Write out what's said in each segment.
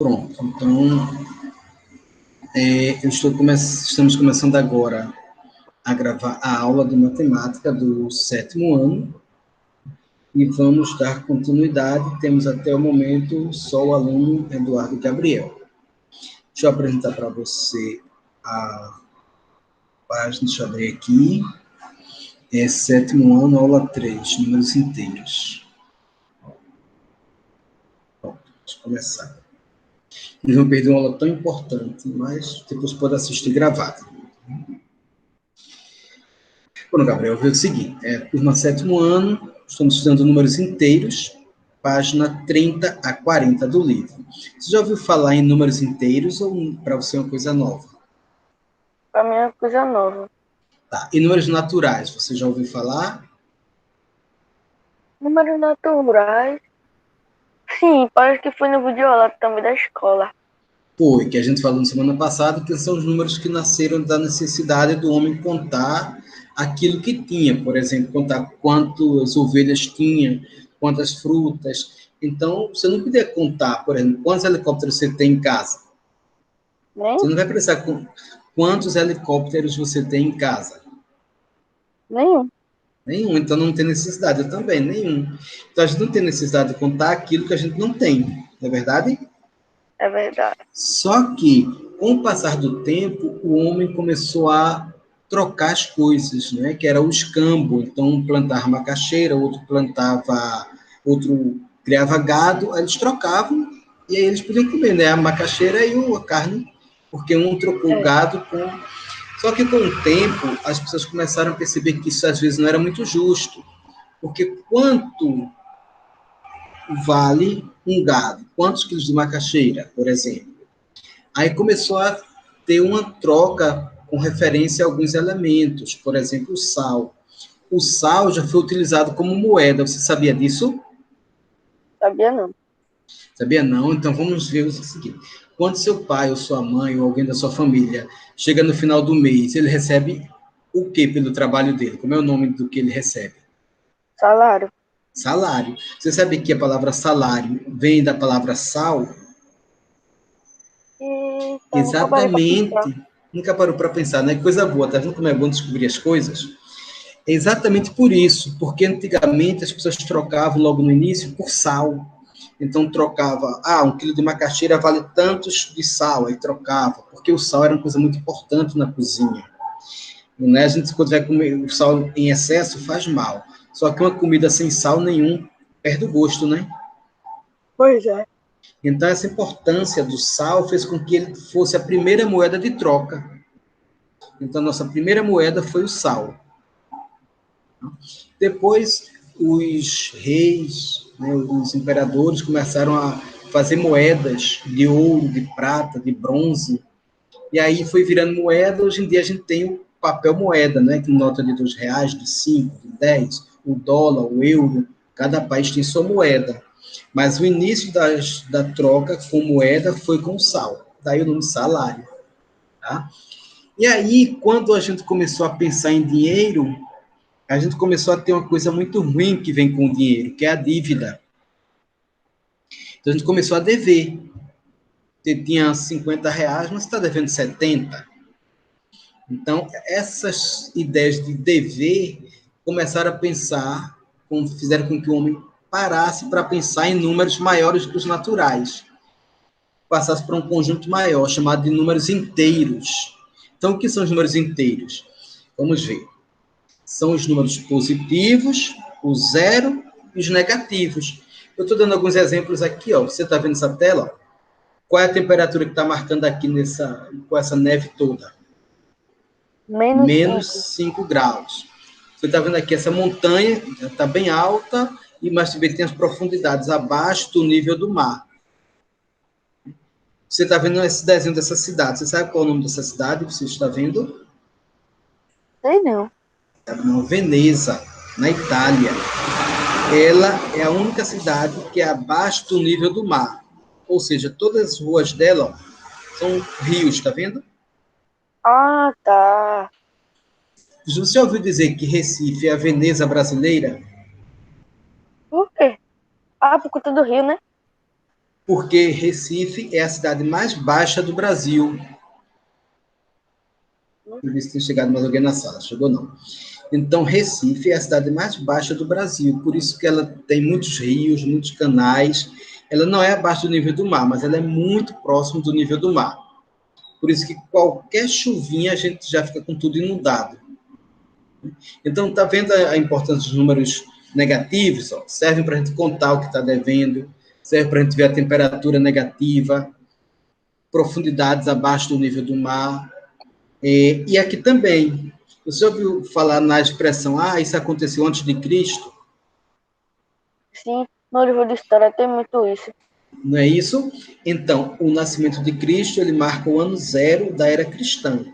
Pronto, então estamos começando agora a gravar a aula de matemática do 7º ano e vamos dar continuidade. Temos até o momento só o aluno Eduardo Gabriel. Deixa eu apresentar para você a página, deixa eu abrir aqui. É 7º ano, aula 3, números inteiros. Pronto, vamos começar. Eles vão perder uma aula tão importante, mas depois pode assistir gravado. Bom, Gabriel, vê o seguinte, turma 7º ano, estamos estudando números inteiros, página 30 a 40 do livro. Você já ouviu falar em números inteiros ou para você é uma coisa nova? Para mim é uma coisa nova. Tá. E números naturais, você já ouviu falar? Números naturais. Sim, parece que foi no vídeo aula também da escola. Foi, que a gente falou na semana passada, que são os números que nasceram da necessidade do homem contar aquilo que tinha, por exemplo, contar quantas ovelhas tinha, quantas frutas. Então, você não podia contar, por exemplo, quantos helicópteros você tem em casa. Você não vai precisar com quantos helicópteros você tem em casa. Nenhum. Nenhum, então não tem necessidade, eu também, nenhum. Então a gente não tem necessidade de contar aquilo que a gente não tem, não é verdade? É verdade. Só que, com o passar do tempo, o homem começou a trocar as coisas, né? Que era o escambo. Então, um plantava macaxeira, outro criava gado, aí eles trocavam e aí eles podiam comer, né? A macaxeira e a carne, porque um trocou o gado com. Só que com o tempo, as pessoas começaram a perceber que isso às vezes não era muito justo, porque quanto vale um gado? Quantos quilos de macaxeira, por exemplo? Aí começou a ter uma troca com referência a alguns elementos, por exemplo, o sal. O sal já foi utilizado como moeda, você sabia disso? Sabia não. Sabia não? Então vamos ver o seguinte. Quando seu pai ou sua mãe ou alguém da sua família chega no final do mês, ele recebe o que pelo trabalho dele? Como é o nome do que ele recebe? Salário. Salário. Você sabe que a palavra salário vem da palavra sal? Eita, nunca parei pra pensar. Exatamente. Nunca parou para pensar, né? Coisa boa, tá vendo como é bom descobrir as coisas? É exatamente por isso, porque antigamente as pessoas trocavam logo no início por sal. Então trocava, 1 quilo de macaxeira vale tantos de sal, aí trocava, porque o sal era uma coisa muito importante na cozinha. Né? A gente, quando vai comer o sal em excesso, faz mal. Só que uma comida sem sal nenhum perde o gosto, né? Pois é. Então, essa importância do sal fez com que ele fosse a primeira moeda de troca. Então, nossa primeira moeda foi o sal. Depois, os reis, né, os imperadores começaram a fazer moedas de ouro, de prata, de bronze, e aí foi virando moeda. Hoje em dia a gente tem o papel moeda, né, que nota de R$ 2, de 5, de 10, o dólar, o euro, cada país tem sua moeda. Mas o início da troca com moeda foi com sal, daí o nome salário. Tá? E aí, quando a gente começou a pensar em dinheiro, a gente começou a ter uma coisa muito ruim que vem com o dinheiro, que é a dívida. Então a gente começou a dever. Você tinha R$ 50, mas você está devendo 70. Então, essas ideias de dever começaram a pensar, fizeram com que o homem parasse para pensar em números maiores que os naturais. Passasse para um conjunto maior, chamado de números inteiros. Então, o que são os números inteiros? Vamos ver. São os números positivos, o zero e os negativos. Eu estou dando alguns exemplos aqui, ó. Você está vendo essa tela? Qual é a temperatura que está marcando aqui com essa neve toda? -5. -5 graus. Você está vendo aqui essa montanha, está bem alta, mas também tem as profundidades abaixo do nível do mar. Você está vendo esse desenho dessa cidade. Você sabe qual é o nome dessa cidade que você está vendo? Sei não. Não, Veneza, na Itália. Ela é a única cidade que é abaixo do nível do mar. Ou seja, todas as ruas dela são rios, está vendo? Ah, tá. Você já ouviu dizer que Recife é a Veneza brasileira? Por quê? Ah, por conta do rio, né? porque Recife é a cidade mais baixa do Brasil. Deixa eu ver se tem chegado mais alguém na sala. Chegou não. Então, Recife é a cidade mais baixa do Brasil, por isso que ela tem muitos rios, muitos canais. Ela não é abaixo do nível do mar, mas ela é muito próximo do nível do mar. Por isso que qualquer chuvinha a gente já fica com tudo inundado. Então, está vendo a importância dos números negativos? Ó? Servem para a gente contar o que está devendo, serve para a gente ver a temperatura negativa, profundidades abaixo do nível do mar. E aqui também, você ouviu falar na expressão, isso aconteceu antes de Cristo? Sim, no livro de história tem muito isso. Não é isso? Então, o nascimento de Cristo, ele marca o ano zero da era cristã.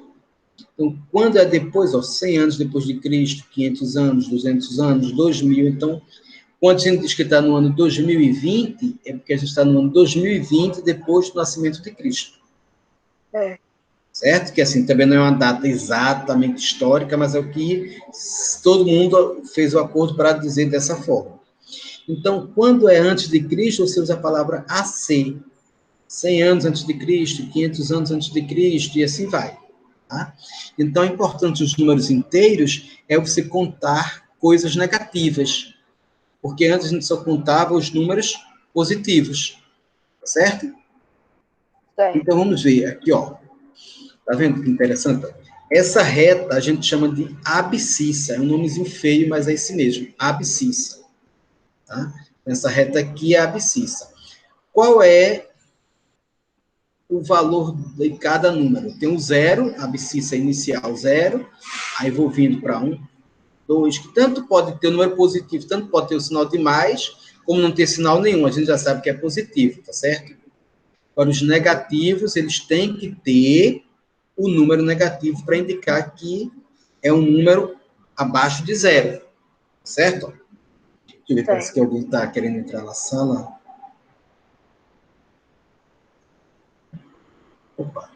Então, quando é depois, 100 anos depois de Cristo, 500 anos, 200 anos, 2000, então, quando a gente diz que está no ano 2020, é porque a gente está no ano 2020 depois do nascimento de Cristo. É. Certo? Que assim, também não é uma data exatamente histórica, mas é o que todo mundo fez o acordo para dizer dessa forma. Então, quando é antes de Cristo, você usa a palavra AC. 100 anos antes de Cristo, 500 anos antes de Cristo, e assim vai. Tá? Então, é importante os números inteiros é você contar coisas negativas, porque antes a gente só contava os números positivos, certo? Certo. Então, vamos ver aqui, ó. Tá vendo que interessante? Essa reta a gente chama de abscissa, é um nomezinho feio, mas é esse mesmo, abscissa. Tá? Essa reta aqui é a abscissa. Qual é o valor de cada número? Tem um zero, a abscissa inicial zero, aí vou vindo para 1, 2, que tanto pode ter o número positivo, tanto pode ter o sinal de mais, como não ter sinal nenhum, a gente já sabe que é positivo, tá certo? Agora, os negativos, eles têm que ter o número negativo para indicar que é um número abaixo de zero, certo? Deixa eu ver, parece que alguém está querendo entrar na sala. Opa.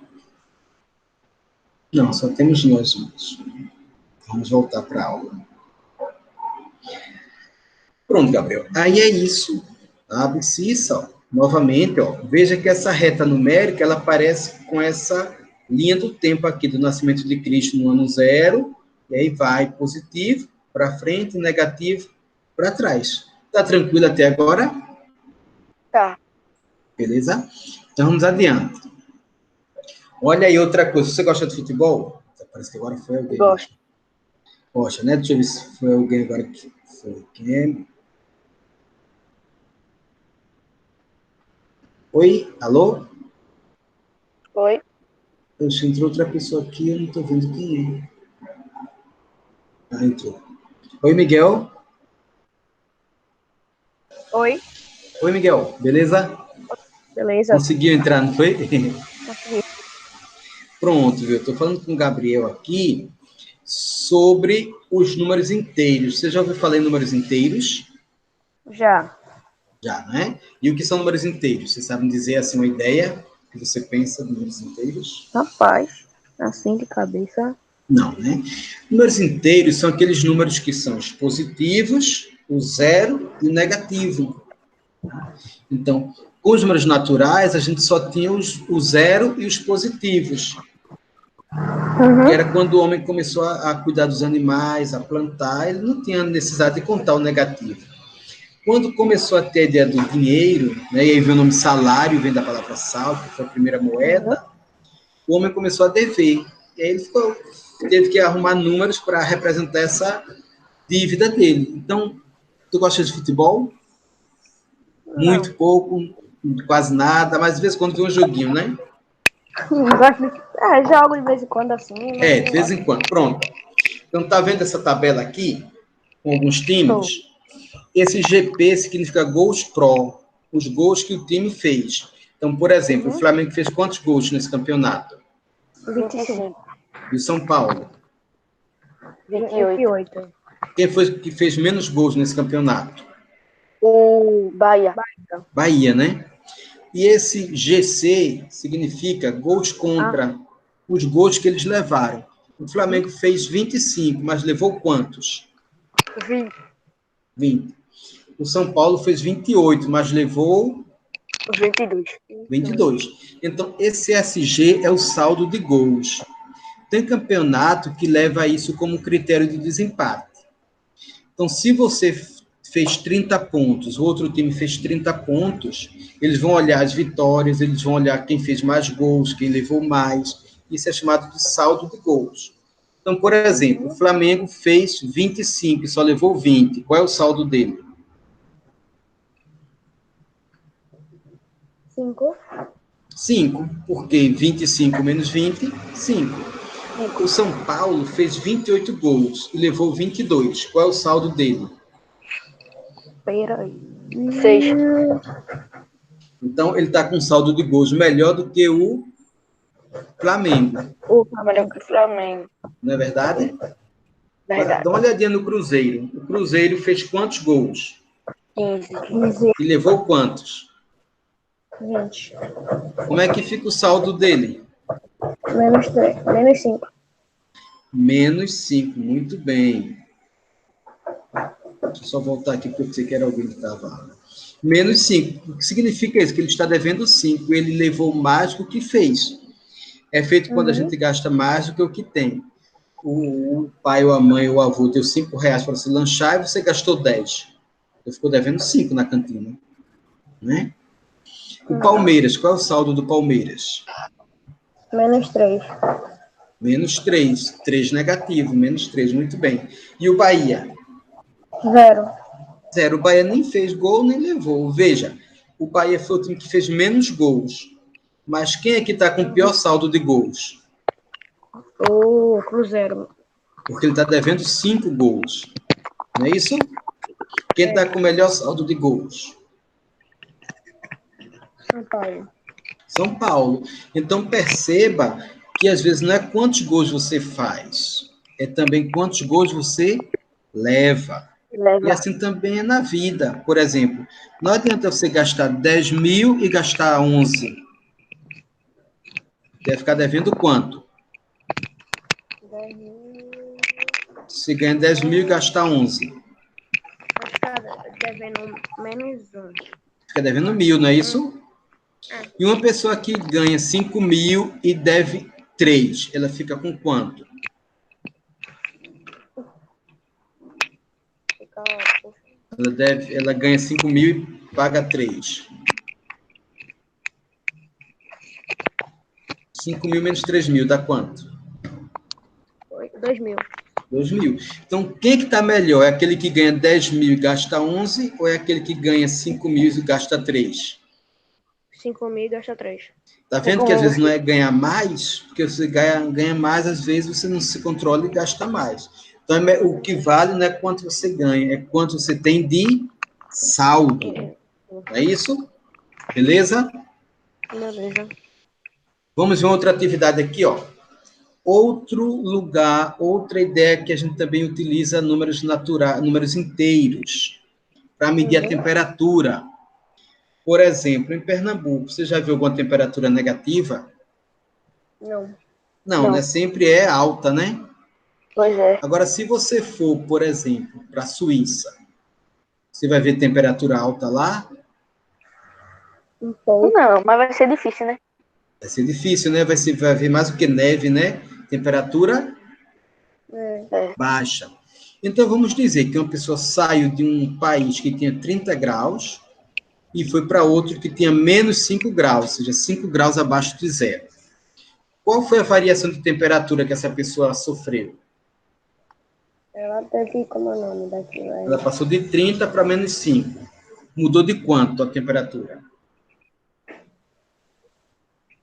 Não, só temos nós juntos. Vamos voltar para a aula. Pronto, Gabriel. Aí é isso. A abscissa, ó, novamente, ó, veja que essa reta numérica, ela aparece com essa linha do tempo aqui do nascimento de Cristo no ano zero, e aí vai positivo para frente, negativo para trás. Tá tranquilo até agora? Tá. Beleza? Então vamos adiante. Olha aí outra coisa. Você gosta de futebol? Parece que agora foi alguém. Gosto. Gosta, né? Deixa eu ver se foi alguém agora que foi. Quem? Oi? Alô? Oi? Poxa, entrou outra pessoa aqui, eu não estou vendo quem é. Ah, entrou. Oi, Miguel. Oi, Oi, Miguel. Beleza? beleza? Conseguiu entrar, não foi? Consegui. Pronto, viu? Estou falando com o Gabriel aqui sobre os números inteiros. Você já ouviu falar em números inteiros? Já. Já, né? E o que são números inteiros? Você sabe me dizer assim uma ideia que você pensa de números inteiros? Rapaz, assim de cabeça. Não, né? Números inteiros são aqueles números que são os positivos, o zero e o negativo. Então, com os números naturais, a gente só tinha o zero e os positivos. Que era quando o homem começou a cuidar dos animais, a plantar, ele não tinha necessidade de contar o negativo. Quando começou a ter a ideia do dinheiro, né, e aí veio o nome salário, vem da palavra sal, que foi a primeira moeda, o homem começou a dever. E aí ele teve que arrumar números para representar essa dívida dele. Então, tu gosta de futebol? Muito pouco, quase nada, mas às vezes quando vê um joguinho, né? Jogo de vez em quando assim. De vez em quando. Pronto. Então, tá vendo essa tabela aqui, com alguns times? Esse GP significa gols pro, os gols que o time fez. Então, por exemplo, o Flamengo fez quantos gols nesse campeonato? 25. E o São Paulo? 28. Quem foi que fez menos gols nesse campeonato? O Bahia. Bahia, né? E esse GC significa gols contra, os gols que eles levaram. O Flamengo fez 25, mas levou quantos? 20. 20. O São Paulo fez 28, mas levou 22. 22. Então, esse SG é o saldo de gols. Tem campeonato que leva isso como critério de desempate. Então, se você fez 30 pontos, o outro time fez 30 pontos, eles vão olhar as vitórias, eles vão olhar quem fez mais gols, quem levou mais. Isso é chamado de saldo de gols. Então, por exemplo, o Flamengo fez 25 e só levou 20. Qual é o saldo dele? 5. 5, porque 25 menos 20, 5. O São Paulo fez 28 gols e levou 22. Qual é o saldo dele? Peraí. 6. Então, ele está com um saldo de gols melhor do que o Flamengo. Melhor que o Flamengo. Não é verdade? Agora, Verdade. dá uma olhadinha no Cruzeiro. O Cruzeiro fez quantos gols? 15. 15. E levou quantos? 20. Como é que fica o saldo dele? Menos 3. Menos 5. Menos 5. Muito bem. Deixa eu só voltar aqui, porque eu pensei que era alguém que estava... Menos 5. O que significa isso? Que ele está devendo 5. Ele levou mais do que fez. É feito quando a gente gasta mais do que o que tem. O pai, ou a mãe, ou o avô deu R$5 para se lanchar e você gastou 10. Você ficou devendo 5 na cantina. Né? O Palmeiras, qual é o saldo do Palmeiras? Menos 3. Menos 3. 3 negativo, menos 3, muito bem. E o Bahia? 0. 0. O Bahia nem fez gol, nem levou. Veja, o Bahia foi o time que fez menos gols. Mas quem é que está com o pior saldo de gols? O Cruzeiro. Porque ele está devendo 5 gols. Não é isso? Quem está com o melhor saldo de gols? São Paulo. São Paulo. Então, perceba que, às vezes, não é quantos gols você faz, é também quantos gols você leva. E assim também é na vida. Por exemplo, não adianta você gastar 10 mil e gastar 11. Você vai ficar devendo quanto? 10 mil. Você ganha 10 mil e gasta 11. Vai ficar devendo menos 1. Fica devendo 1.000, não é isso? E uma pessoa que ganha 5 mil e deve 3, ela fica com quanto? Ela ganha 5 mil e paga 3. 5 mil menos 3 mil dá quanto? 2 mil. 2 mil. Então, quem que está melhor? É aquele que ganha 10 mil e gasta 11 ou é aquele que ganha 5 mil e gasta 3? 5 mil e gasta 3. Tá vendo que às vezes não é ganhar mais? Porque você ganha mais, às vezes você não se controla e gasta mais. Então, o que vale não é quanto você ganha, é quanto você tem de saldo. Não é isso? Beleza? Beleza. Vamos ver outra atividade aqui, ó. Outro lugar, outra ideia que a gente também utiliza números naturais, números inteiros, para medir a temperatura. Por exemplo, em Pernambuco, você já viu alguma temperatura negativa? Não. Não, né? Sempre é alta, né? Pois é. Agora, se você for, por exemplo, para a Suíça, você vai ver temperatura alta lá? Um pouco. Não, mas vai ser difícil, né? Vai ser difícil, né? Vai ver mais do que neve, né? Temperatura baixa. Então, vamos dizer que uma pessoa saiu de um país que tinha 30 graus e foi para outro que tinha menos 5 graus, ou seja, 5 graus abaixo de zero. Qual foi a variação de temperatura que essa pessoa sofreu? Ela teve como é o nome daquilo? Ela passou de 30 para menos 5. Mudou de quanto a temperatura?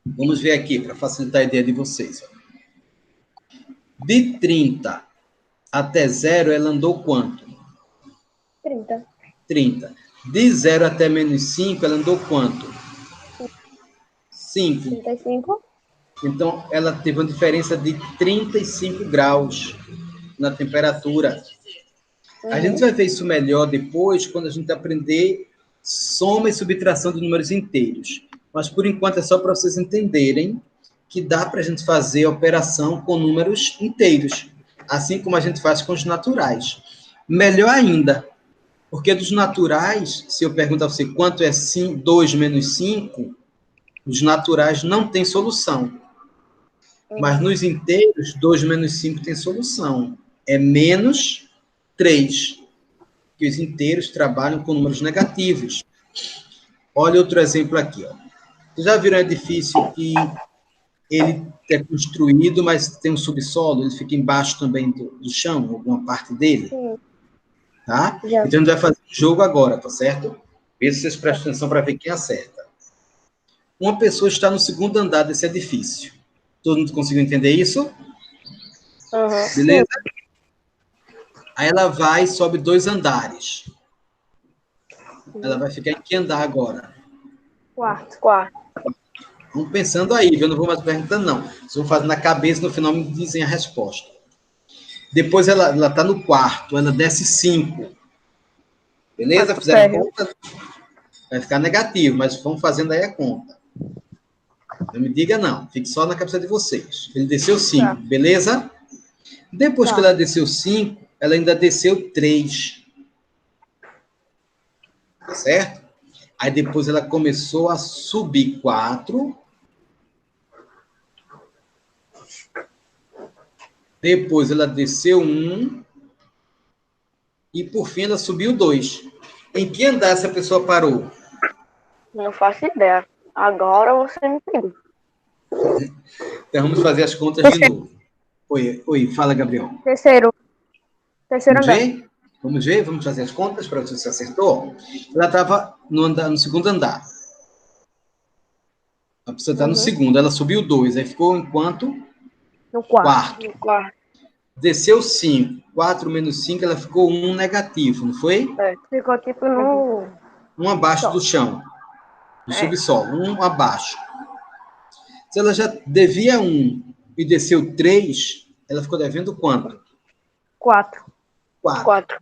Vamos ver aqui, para facilitar a ideia de vocês. De 30 até 0, ela andou quanto? 30. 30. De 0 até menos 5, ela andou quanto? 5. 35. Então, ela teve uma diferença de 35 graus na temperatura. A gente vai ver isso melhor depois, quando a gente aprender soma e subtração de números inteiros. Mas, por enquanto, é só para vocês entenderem que dá para a gente fazer a operação com números inteiros, assim como a gente faz com os naturais. Melhor ainda, Porque dos naturais, se eu perguntar a você quanto é 2 menos 5, os naturais não têm solução. Mas nos inteiros, 2 menos 5 tem solução. É menos 3. Que os inteiros trabalham com números negativos. Olha outro exemplo aqui. Ó. Vocês já viram um edifício que ele é construído, mas tem um subsolo? Ele fica embaixo também do chão, alguma parte dele? Sim. Tá? Já. Então, a gente vai fazer um jogo agora, tá certo? Vê se vocês prestam atenção para ver quem acerta. Uma pessoa está no segundo andar desse edifício. Todo mundo conseguiu entender isso? Uhum. Beleza? Aí ela vai e sobe 2 andares. Ela vai ficar em que andar agora? Quarto. Vamos pensando aí, eu não vou mais perguntando, não. Vocês vão fazer na cabeça, no final me dizem a resposta. Depois ela está no quarto, ela desce 5. Beleza? Fizeram a conta? Vai ficar negativo, mas vamos fazendo aí a conta. Não me diga não, fique só na cabeça de vocês. Ele desceu 5, Tá. beleza? Depois que ela desceu 5, ela ainda desceu 3. Tá certo? Aí depois ela começou a subir 4. Depois ela desceu 1. E por fim ela subiu 2. Em que andar essa pessoa parou? Não faço ideia. Agora você me pediu. Então vamos fazer as contas de novo. Oi, fala, Gabriel. Terceiro Vamos andar. ver? Vamos ver? Vamos fazer as contas para ver se você acertou? Ela estava no segundo andar. A pessoa está no segundo. Ela subiu 2. Aí ficou em quanto? No quarto. No quarto. Desceu 5. 4 menos 5, ela ficou 1 negativo, não foi? Ficou tipo no... 1 abaixo do chão. Do subsolo. 1 abaixo. Se ela já devia 1 e desceu 3, ela ficou devendo quanto? 4. 4.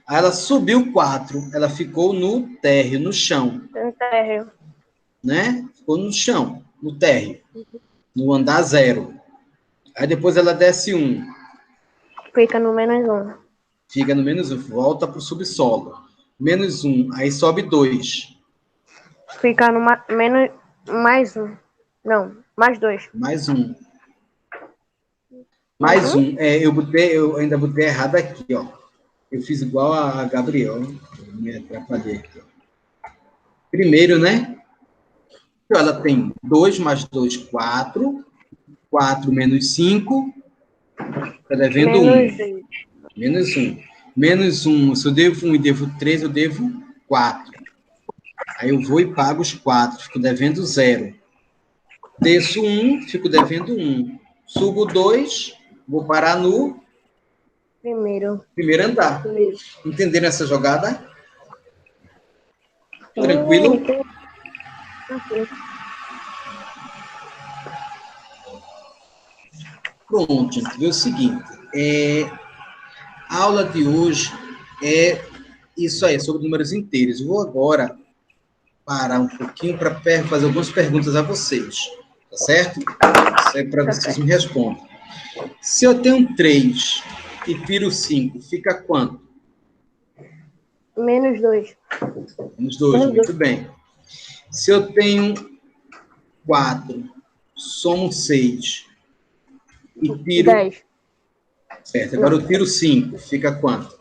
Aí ela subiu 4, ela ficou no térreo, no chão, No térreo. né? Ficou no chão, no térreo, no andar 0. Aí depois ela desce 1, Fica no menos 1. fica no menos 1, volta para o subsolo. Menos 1, aí sobe 2. Fica no menos... Mais 1. Não, mais 2. Mais 1. Mais 1. Eu ainda botei errado aqui, ó. Eu fiz igual a Gabriel. Me atrapalhei aqui. Primeiro, né? Ela tem 2 mais 2, 4. 4 menos 5. Está devendo 1. Menos 1. Menos 1. Se eu devo 1 e devo 3, eu devo 4. Aí eu vou e pago os 4. Fico devendo 0. Desço 1, fico devendo 1. Subo 2, vou parar no Primeiro andar. Entenderam essa jogada? Tranquilo? Tranquilo. Pronto, gente. Vê o seguinte. A aula de hoje é isso aí, sobre números inteiros. Eu vou agora parar um pouquinho para fazer algumas perguntas a vocês. Tá certo? Isso é para vocês me respondam. Se eu tenho 3 e tiro 5, fica quanto? Menos 2. Menos 2, muito bem. Se eu tenho 4, somo 6 e tiro... 10. Certo, agora eu tiro 5, fica quanto?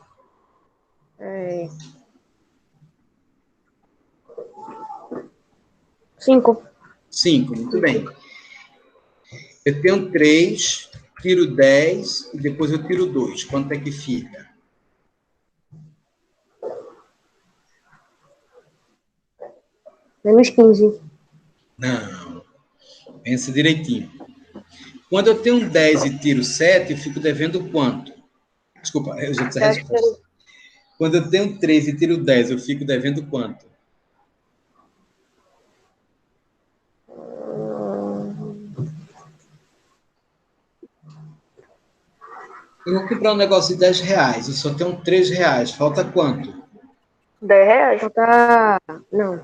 5. 5, muito bem. Eu tenho 3, tiro 10 e depois eu tiro 2. Quanto é que fica? Menos 15. Não. Pensa direitinho. Quando eu tenho 10 e tiro 7, eu fico devendo quanto? Desculpa, eu já disse a resposta. Quando eu tenho 3 e tiro 10, eu fico devendo quanto? Eu vou comprar um negócio de 10 reais. Eu só tenho 3 reais. Falta quanto? 10 reais.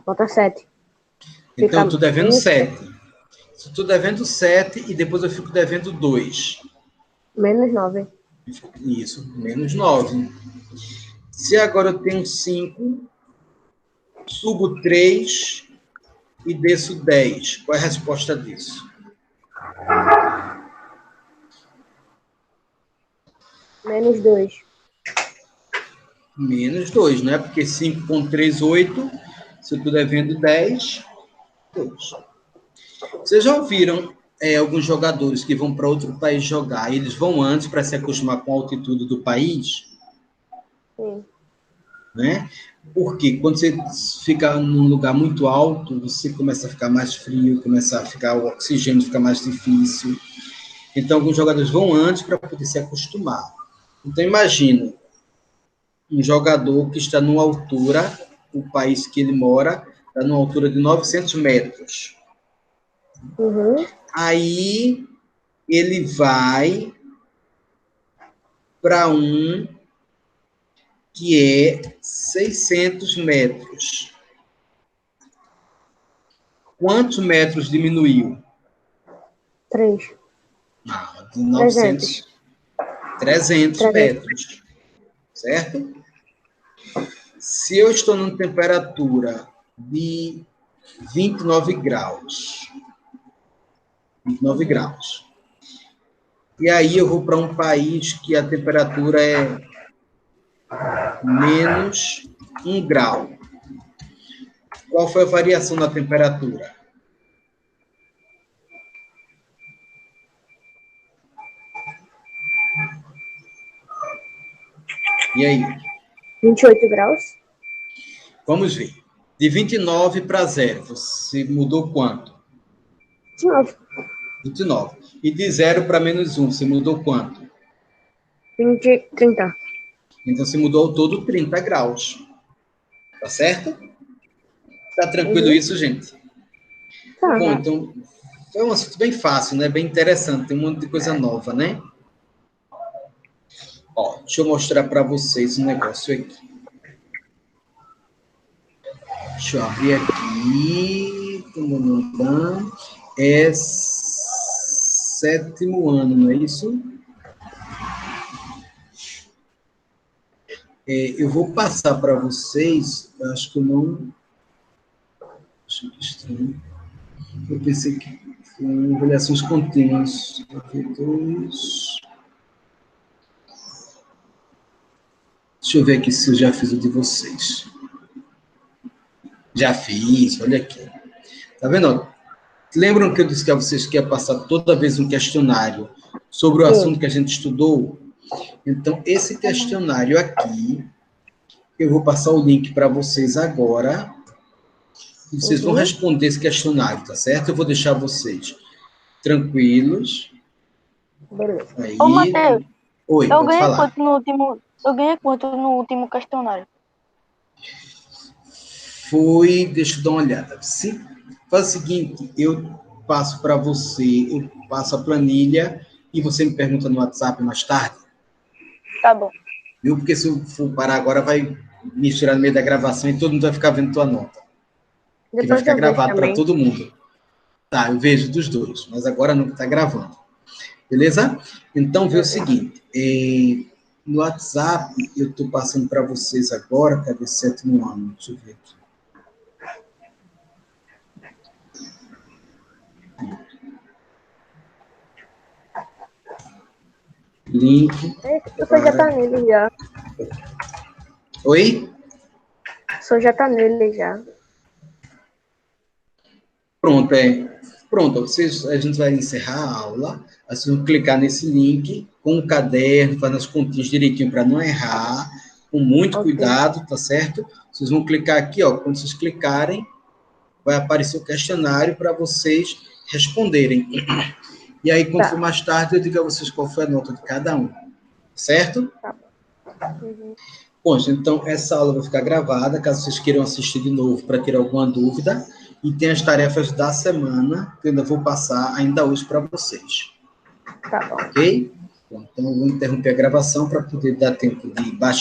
Falta 7. Então, eu estou devendo 7. Estou devendo 7 e depois eu fico devendo 2. Menos 9. Isso, menos 9. Se agora eu tenho 5, subo 3 e desço 10. Qual é a resposta disso? -2. -2, né? Porque 5 com 3, 8. Se eu estou devendo 10, 2. Vocês já ouviram alguns jogadores que vão para outro país jogar, eles vão antes para se acostumar com a altitude do país? Sim. Né? Porque quando você fica num lugar muito alto, você começa a ficar mais frio, começa a ficar, o oxigênio fica mais difícil. Então, alguns jogadores vão antes para poder se acostumar. Então, imagina um jogador que está numa altura, o país que ele mora, está numa altura de 900 metros. Uhum. Aí, ele vai para um que é 600 metros. Quantos metros diminuiu? 3. Ah, de 900, 300 metros, certo? Se eu estou numa temperatura de 29 graus, e aí eu vou para um país que a temperatura é menos 1 grau. Qual foi a variação da temperatura? E aí? 28 graus. Vamos ver. De 29 para 0, você mudou quanto? 29. 29. E de 0 para -1, você mudou quanto? 30. Então, você mudou ao todo 30 graus. Tá certo? Tá tranquilo isso, gente? Tá. Bom, então, foi um assunto bem fácil, né? Bem interessante. Tem um monte de coisa nova, né? Ó, deixa eu mostrar para vocês um negócio aqui. Deixa eu abrir aqui. É 7º ano, não é isso? Eu vou passar para vocês. Eu acho que eu não. Acho que estranho. Eu pensei que foi avaliações contínuas. Deixa eu ver aqui se eu já fiz o de vocês. Já fiz, olha aqui. Tá vendo? Lembram que eu disse que a vocês que ia passar toda vez um questionário sobre o assunto que a gente estudou? Então, esse questionário aqui, eu vou passar o link para vocês agora. E vocês vão responder esse questionário, tá certo? Eu vou deixar vocês tranquilos. Beleza. Aí. Ô, Matheus, Oi, eu pode ganhei falar. quanto no último. Eu ganhei quanto no último questionário? Foi, deixa eu dar uma olhada. Faz o seguinte, eu passo para você, eu passo a planilha e você me pergunta no WhatsApp mais tarde. Tá bom. Viu? Porque se eu for parar agora, vai misturar no meio da gravação e todo mundo vai ficar vendo tua nota. Que vai ficar gravado para todo mundo. Tá, eu vejo dos dois, mas agora não está gravando. Beleza? Então, vê o seguinte. No WhatsApp, eu estou passando para vocês agora, cadê 7º ano? Deixa eu ver aqui. Link. O senhor já tá nele já. Oi? O senhor já tá nele já. Pronto, Pronto, a gente vai encerrar a aula. Vocês vão clicar nesse link com o caderno, fazendo as continhas direitinho para não errar, com muito cuidado, tá certo? Vocês vão clicar aqui, ó. Quando vocês clicarem, vai aparecer o questionário para vocês responderem. E aí, quando for mais tarde, eu digo a vocês qual foi a nota de cada um. Certo? Tá. Uhum. Bom, então, essa aula vai ficar gravada, caso vocês queiram assistir de novo para ter alguma dúvida. E tem as tarefas da semana, que eu ainda vou passar ainda hoje para vocês. Tá bom. Ok? Bom, então, eu vou interromper a gravação para poder dar tempo de baixar.